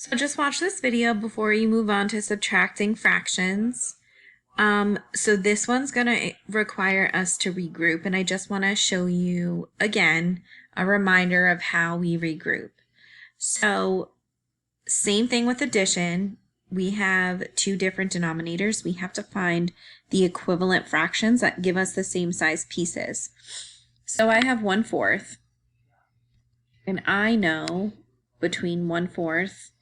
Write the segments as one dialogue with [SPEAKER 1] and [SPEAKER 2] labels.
[SPEAKER 1] So just watch this video before you move on to subtracting fractions. So this one's going to require us to regroup, and I just want to show you again a reminder of how we regroup. So same thing with addition. We have two different denominators. We have to find the equivalent fractions that give us the same size pieces. So I have 1/4, and I know between 1/4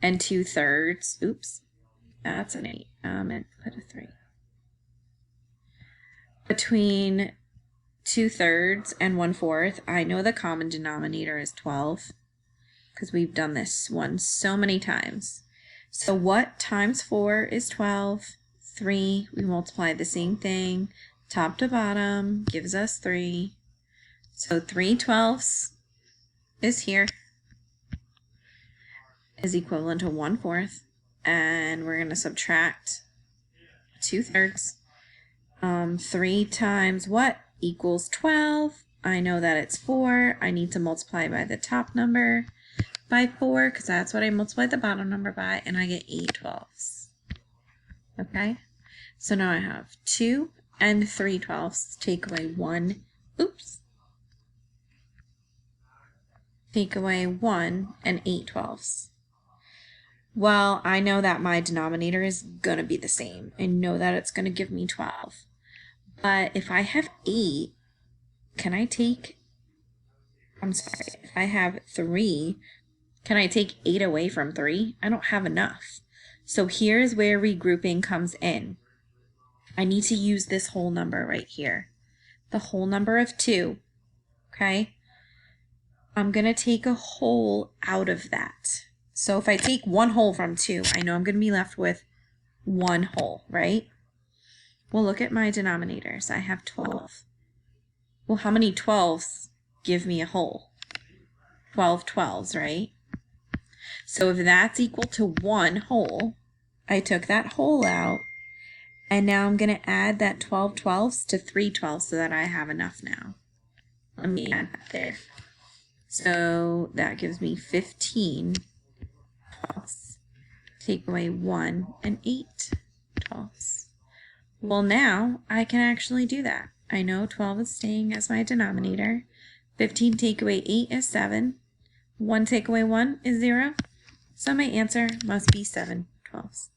[SPEAKER 1] and 2/3, oops, that's an 8, I meant to put a 3. Between 2/3 and 1/4, I know the common denominator is 12, because we've done this one so many times. So what times 4 is 12? 3, we multiply the same thing, top to bottom, gives us 3. So 3/12 is here, is equivalent to 1/4, and we're going to subtract 2/3. 3 times what equals 12? I know that it's 4. I need to multiply by the top number by 4, because that's what I multiplied the bottom number by, and I get 8/12. Okay, so now I have 2 and 3/12. Take away 1. Oops. Take away 1 and 8/12. Well, I know that my denominator is going to be the same. I know that it's going to give me 12. But if I have 8, can I take, if I have 3, can I take 8 away from 3? I don't have enough. So here's where regrouping comes in. I need to use this whole number right here. The whole number of 2, okay? I'm going to take a whole out of that. So if I take 1 whole from 2, I know I'm going to be left with 1 whole, right? Well, look at my denominators. I have 12. Well, how many 12s give me a whole? 12 12s, right? So if that's equal to 1 whole, I took that whole out, and now I'm going to add that 12 12s to 3 12s so that I have enough now. Let me add that there. So that gives me 15 12s. Take away 1 and 8 12s. Well, now I can actually do that. I know 12 is staying as my denominator. 15 take away 8 is 7. 1 take away 1 is 0. So my answer must be 7/12.